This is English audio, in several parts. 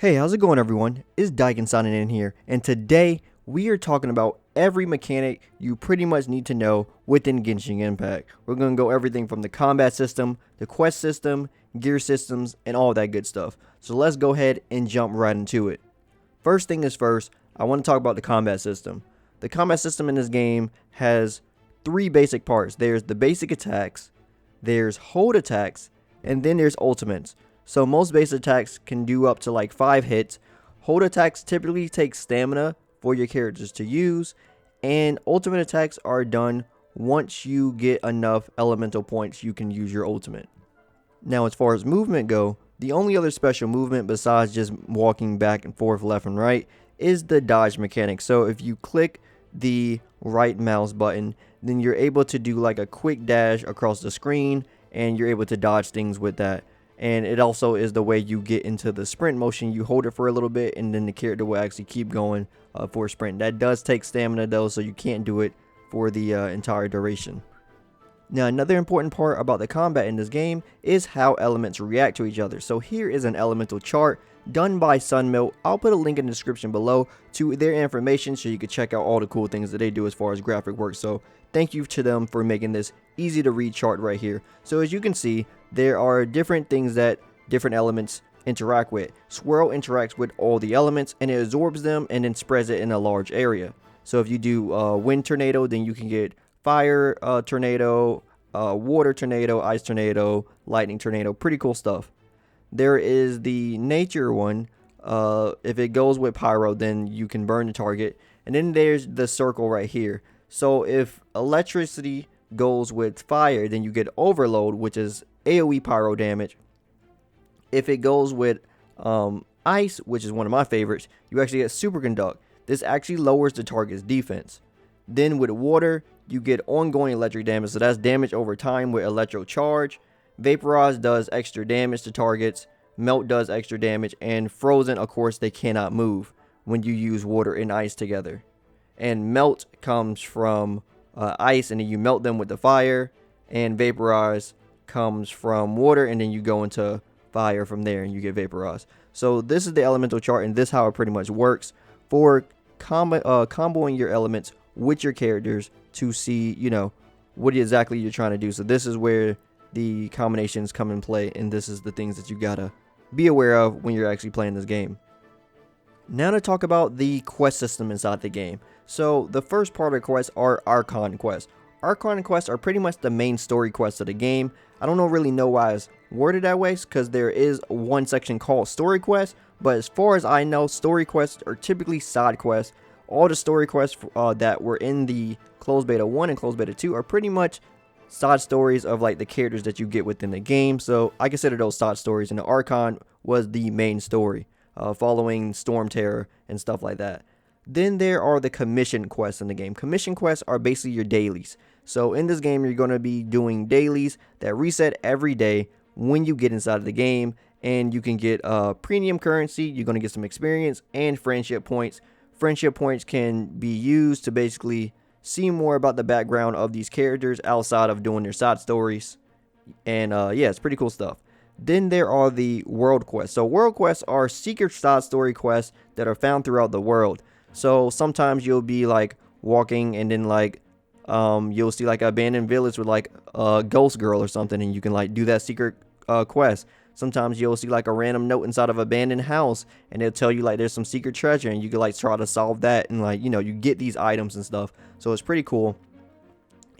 Hey, how's it going, everyone? It's Dyken signing in here, and today we are talking about every mechanic you pretty much need to know within Genshin Impact. We're going to go everything from the combat system, the quest system, gear systems, and all that good stuff. So let's go ahead and jump right into it. First thing is first, I want to talk about the combat system. The combat system in this game has three basic parts. There's the basic attacks, there's hold attacks, and then there's ultimates. So most base attacks can do up to like 5 hits. Hold attacks typically take stamina for your characters to use, and ultimate attacks are done once you get enough elemental points you can use your ultimate. Now as far as movement go, the only other special movement besides just walking back and forth left and right is the dodge mechanic. So if you click the right mouse button, then you're able to do like a quick dash across the screen, and you're able to dodge things with that. And it also is the way you get into the sprint motion. You hold it for a little bit, and then the character will actually keep going for a sprint. That does take stamina though, so you can't do it for the entire duration. Now, another important part about the combat in this game is how elements react to each other. So here is an elemental chart done by Sunmelt. I'll put a link in the description below to their information so you can check out all the cool things that they do as far as graphic work. So thank you to them for making this easy to read chart right here. So as you can see, there are different things that different elements interact with. Swirl interacts with all the elements, and it absorbs them and then spreads it in a large area. So if you do wind tornado, then you can get fire tornado, water tornado, ice tornado, lightning tornado. Pretty cool stuff. There is the nature one. If it goes with pyro, then you can burn the target. And then there's the circle right here. So if electricity goes with fire, then you get overload, which is AoE pyro damage. If it goes with ice, which is one of my favorites, you actually get superconduct. This actually lowers the target's defense. Then with water, you get ongoing electric damage, so that's damage over time with electro charge. Vaporize does extra damage to targets. Melt does extra damage. And frozen, of course, they cannot move when you use water and ice together. And melt comes from ice, and then you melt them with the fire. And vaporize comes from water, and then you go into fire from there, and you get vaporized. So this is the elemental chart, and this is how it pretty much works for comboing your elements with your characters to see, what exactly you're trying to do. So this is where the combinations come in play, and this is the things that you gotta be aware of when you're actually playing this game. Now to talk about the quest system inside the game. So the first part of the quests are Archon quests. Archon quests are pretty much the main story quests of the game. I don't really know why it's worded that way, because there is one section called story quests, but as far as I know, story quests are typically side quests. All the story quests that were in the closed beta 1 and closed beta 2 are pretty much side stories of like the characters that you get within the game. So I consider those side stories, and the Archon was the main story, following Storm Terror and stuff like that. Then there are the commission quests in the game. Commission quests are basically your dailies. So in this game, you're going to be doing dailies that reset every day when you get inside of the game, and you can get premium currency. You're going to get some experience and friendship points. Friendship points can be used to basically see more about the background of these characters outside of doing their side stories. And yeah, it's pretty cool stuff. Then there are the world quests. So world quests are secret side story quests that are found throughout the world. So sometimes you'll be like walking, and then like you'll see like an abandoned village with like a ghost girl or something, and you can like do that secret quest. Sometimes you'll see like a random note inside of an abandoned house, and it'll tell you like there's some secret treasure, and you can like try to solve that, and like you get these items and stuff. So it's pretty cool.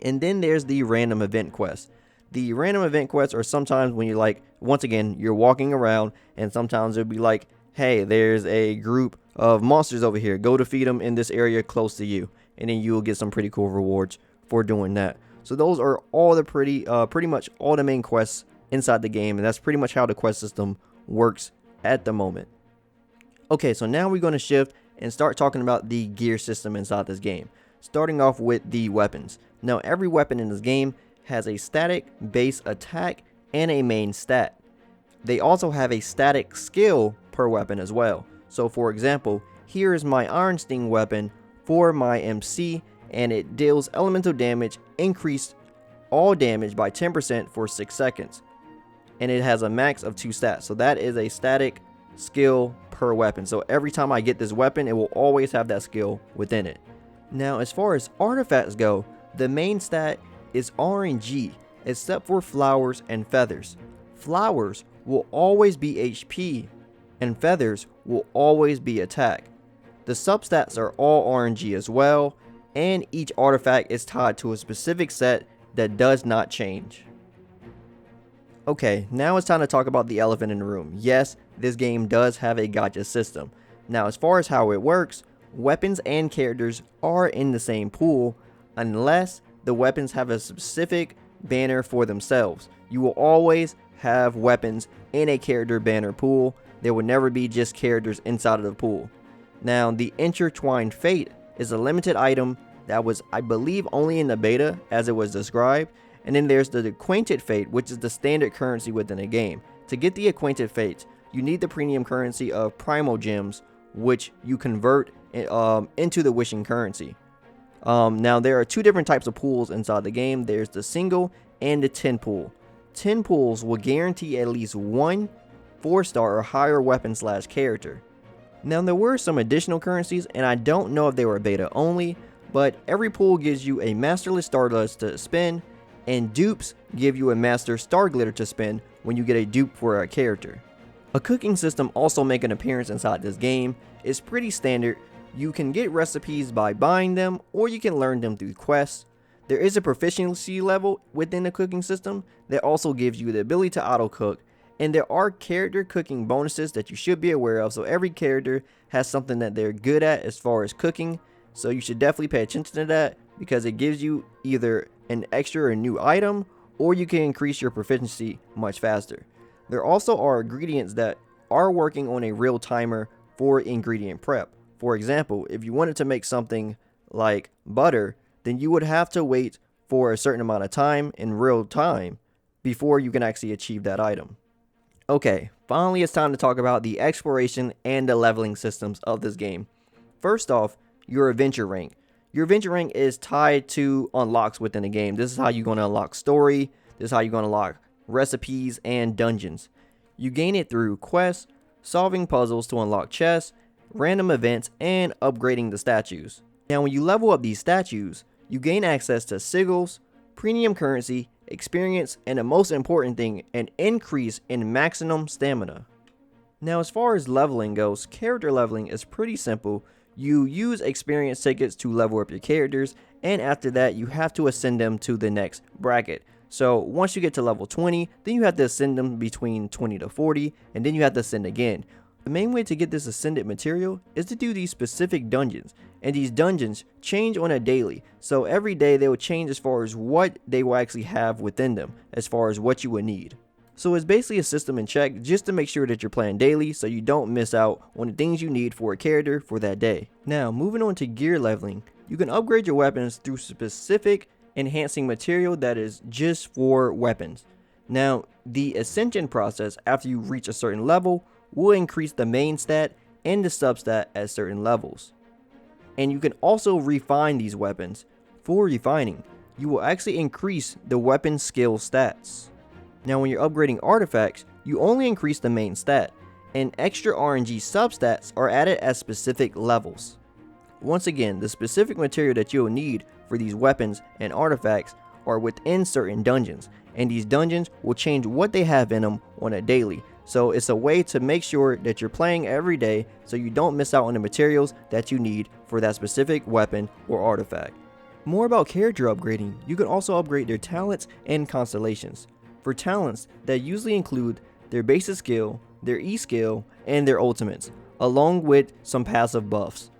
And then there's the random event quest. The random event quests are sometimes when you're like, once again, you're walking around, and sometimes it'll be like, hey, there's a group of monsters over here, go defeat them in this area close to you, and then you'll get some pretty cool rewards for doing that. So those are all the pretty much all the main quests inside the game, and that's pretty much how the quest system works at the moment. Okay, so now we're going to shift and start talking about the gear system inside this game, starting off with the weapons. Now every weapon in this game has a static base attack and a main stat. They also have a static skill per weapon as well. So for example, here is my Iron Sting weapon for my MC, and it deals elemental damage, increased all damage by 10% for 6 seconds. And it has a max of 2 stats. So that is a static skill per per weapon. So every time I get this weapon, it will always have that skill within it. Now, as far as artifacts go, the main stat is RNG, except for flowers and feathers. Flowers will always be HP, and feathers will always be attack. The substats are all RNG as well, and each artifact is tied to a specific set that does not change. Okay, now it's time to talk about the elephant in the room. Yes, this game does have a gacha system. Now, as far as how it works, weapons and characters are in the same pool unless the weapons have a specific banner for themselves. You will always have weapons in a character banner pool. There will never be just characters inside of the pool. Now, the Intertwined Fate is a limited item that was, I believe, only in the beta as it was described. And then there's the Acquainted Fate, which is the standard currency within the game. To get the Acquainted Fate, you need the premium currency of Primal Gems, which you convert into the Wishing currency. Now, there are two different types of pools inside the game. There's the single and the 10 pool. 10 pools will guarantee at least one 4-star or higher weapon / character. Now, there were some additional currencies, and I don't know if they were beta only, but every pool gives you a Masterless Stardust to spin, and dupes give you a Master Star Glitter to spin when you get a dupe for a character. A cooking system also make an appearance inside this game. It's pretty standard. You can get recipes by buying them, or you can learn them through quests. There is a proficiency level within the cooking system that also gives you the ability to auto cook, and there are character cooking bonuses that you should be aware of. So every character has something that they're good at as far as cooking, so you should definitely pay attention to that because it gives you either an extra or new item, or you can increase your proficiency much faster. There also are ingredients that are working on a real timer for ingredient prep. For example, if you wanted to make something like butter, then you would have to wait for a certain amount of time in real time before you can actually achieve that item. Okay, finally it's time to talk about the exploration and the leveling systems of this game. First off, your adventure rank. Your adventure rank is tied to unlocks within the game. This is how you're going to unlock story. This is how you're going to unlock recipes and dungeons. You gain it through quests, solving puzzles to unlock chests, random events, and upgrading the statues. Now, when you level up these statues, you gain access to sigils, premium currency, experience, and the most important thing, an increase in maximum stamina. Now, as far as leveling goes, character leveling is pretty simple. You use experience tickets to level up your characters, and after that you have to ascend them to the next bracket. So once you get to level 20, then you have to ascend them between 20 to 40, and then you have to ascend again. The main way to get this ascended material is to do these specific dungeons, and these dungeons change on a daily. So every day they will change as far as what they will actually have within them, as far as what you would need. So it's basically a system in check just to make sure that you're playing daily so you don't miss out on the things you need for a character for that day. Now, moving on to gear leveling, you can upgrade your weapons through specific enhancing material that is just for weapons. Now, the ascension process after you reach a certain level will increase the main stat and the substat at certain levels. And you can also refine these weapons. For refining, you will actually increase the weapon skill stats. Now, when you're upgrading artifacts, you only increase the main stat, and extra RNG substats are added at specific levels. Once again, the specific material that you'll need for these weapons and artifacts are within certain dungeons, and these dungeons will change what they have in them on a daily. So it's a way to make sure that you're playing every day so you don't miss out on the materials that you need for that specific weapon or artifact. More about character upgrading, you can also upgrade their talents and constellations. For talents, that usually include their basic skill, their E-skill, and their ultimates, along with some passive buffs.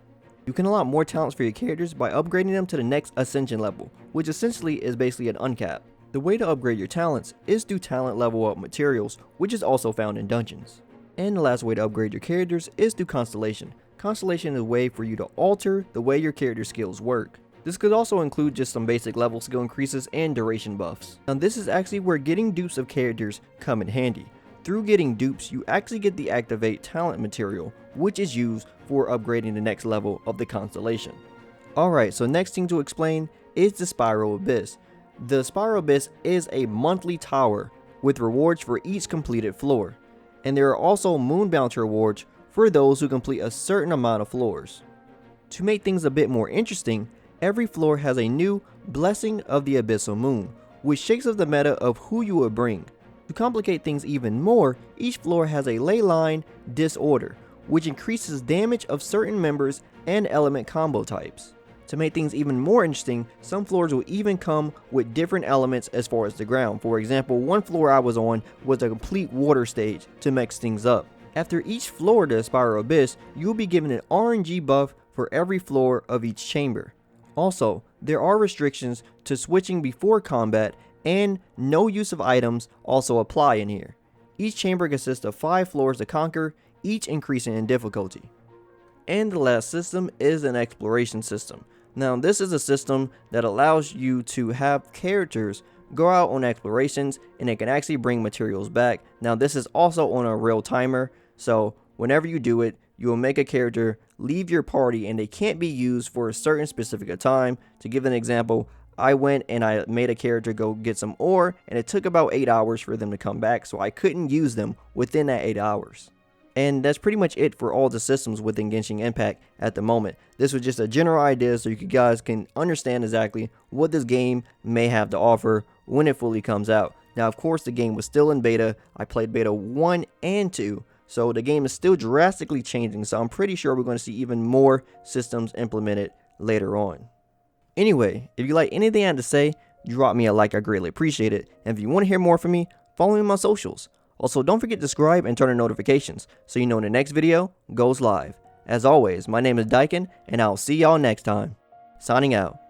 You can unlock more talents for your characters by upgrading them to the next ascension level, which essentially is basically an uncap. The way to upgrade your talents is through talent level up materials, which is also found in dungeons. And the last way to upgrade your characters is through constellation. Constellation is a way for you to alter the way your character skills work. This could also include just some basic level skill increases and duration buffs. Now, this is actually where getting dupes of characters come in handy. Through getting dupes, you actually get the activate talent material, which is used for upgrading the next level of the constellation. Alright, so next thing to explain is the Spiral Abyss. The Spiral Abyss is a monthly tower with rewards for each completed floor. And there are also moon bounty rewards for those who complete a certain amount of floors. To make things a bit more interesting, every floor has a new Blessing of the Abyssal Moon, which shakes up the meta of who you would bring. To complicate things even more, each floor has a ley line disorder, which increases damage of certain members and element combo types. To make things even more interesting, some floors will even come with different elements as far as the ground. For example, one floor I was on was a complete water stage to mix things up. After each floor to Spiral Abyss, you will be given an RNG buff for every floor of each chamber. Also, there are restrictions to switching before combat, and no use of items also apply in here. Each chamber consists of 5 floors to conquer, each increasing in difficulty. And the last system is an exploration system. Now this is a system that allows you to have characters go out on explorations, and they can actually bring materials back. Now this is also on a real timer, so whenever you do it, you will make a character leave your party and they can't be used for a certain specific time. To give an example, I went and I made a character go get some ore, and it took about 8 hours for them to come back, so I couldn't use them within that 8 hours. And that's pretty much it for all the systems within Genshin Impact at the moment. This was just a general idea so you guys can understand exactly what this game may have to offer when it fully comes out. Now, of course, the game was still in beta. I played beta 1 and 2, so the game is still drastically changing, so I'm pretty sure we're going to see even more systems implemented later on. Anyway, if you like anything I had to say, drop me a like, I greatly appreciate it. And if you want to hear more from me, follow me on my socials. Also, don't forget to subscribe and turn on notifications so you know when the next video goes live. As always, my name is Dyken, and I'll see y'all next time. Signing out.